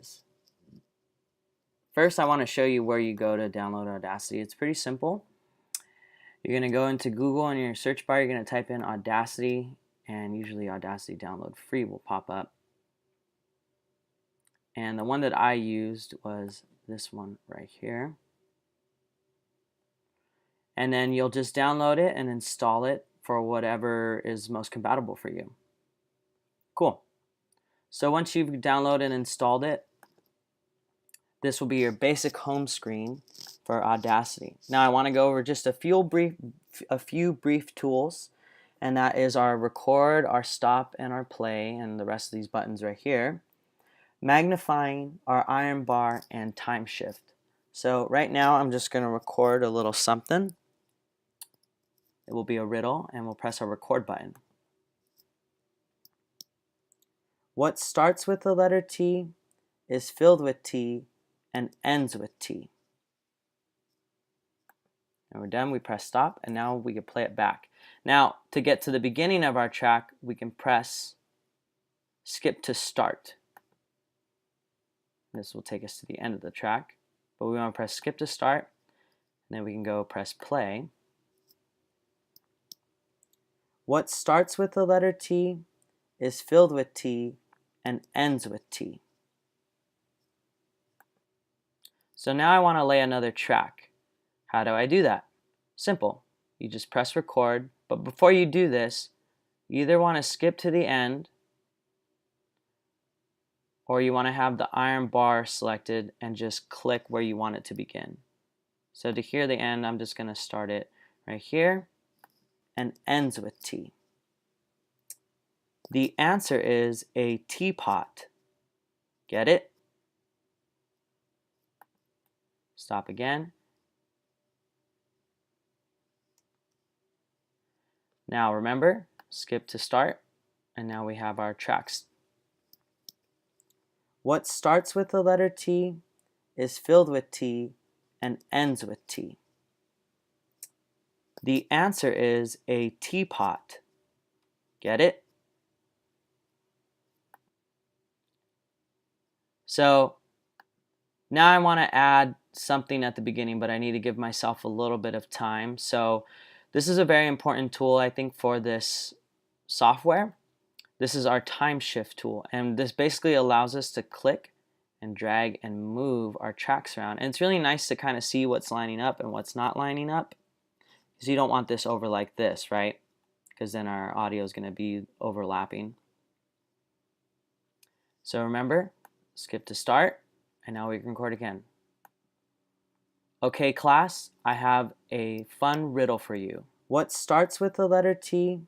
is. First, I want to show you where you go to download Audacity. It's pretty simple. You're going to go into Google and in your search bar, you're going to type in Audacity, and usually Audacity Download Free will pop up. And the one that I used was this one right here. And then you'll just download it and install it for whatever is most compatible for you. Cool. So once you've downloaded and installed it, this will be your basic home screen for Audacity. Now I want to go over just a few brief tools, and that is our record, our stop, and our play, and the rest of these buttons right here. Magnifying, our iron bar, and time shift. So right now I'm just going to record a little something. It will be a riddle, and we'll press our record button. What starts with the letter T is filled with T and ends with T. And we're done. We press stop, and now we can play it back. Now, to get to the beginning of our track, we can press skip to start. This will take us to the end of the track, but we want to press skip to start, and then we can go press play. What starts with the letter T is filled with T and ends with T. So now I want to lay another track. How do I do that? Simple. You just press record, but before you do this, you either want to skip to the end, or you want to have the iron bar selected and just click where you want it to begin. So to hear the end, I'm just going to start it right here and ends with T. The answer is a teapot. Get it? Stop again. Now remember, skip to start, and now we have our tracks. What starts with the letter T is filled with T and ends with T. The answer is a teapot. Get it? So now I want to add something at the beginning, but I need to give myself a little bit of time. So this is a very important tool, I think, for this software. This is our time shift tool, and this basically allows us to click and drag and move our tracks around. And it's really nice to kind of see what's lining up and what's not lining up, because you don't want this over like this, right? Because then our audio is going to be overlapping. So remember, skip to start, and now we can record again. Okay, class, I have a fun riddle for you. What starts with the letter T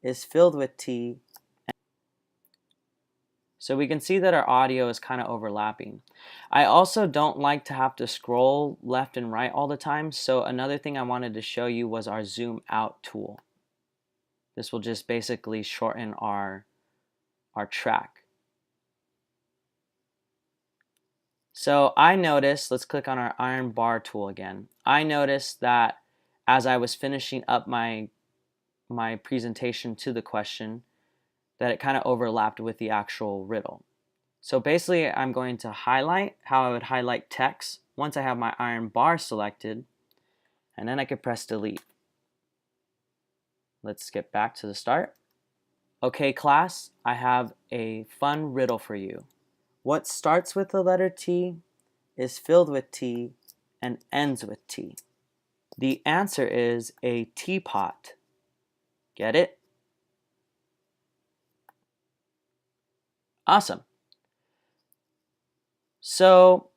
is filled with T. So we can see that our audio is kind of overlapping. I also don't like to have to scroll left and right all the time, so another thing I wanted to show you was our zoom out tool. This will just basically shorten our track. So I noticed, let's click on our iron bar tool again. I noticed that as I was finishing up my presentation to the question, that it kind of overlapped with the actual riddle. So basically I'm going to highlight how I would highlight text once I have my iron bar selected, and then I could press delete. Let's skip back to the start. Okay, class, I have a fun riddle for you. What starts with the letter T is filled with T and ends with T. The answer is a teapot. Get it? Awesome. So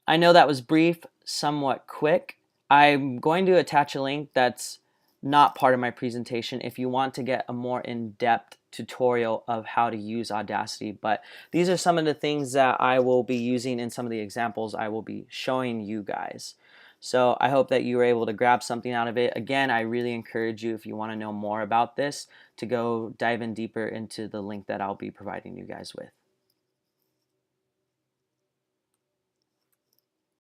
I know that was brief, somewhat quick. I'm going to attach a link that's not part of my presentation if you want to get a more in-depth tutorial of how to use Audacity, but these are some of the things that I will be using in some of the examples I will be showing you guys. So I hope that you were able to grab something out of it. Again, I really encourage you, if you want to know more about this, to go dive in deeper into the link that I'll be providing you guys with.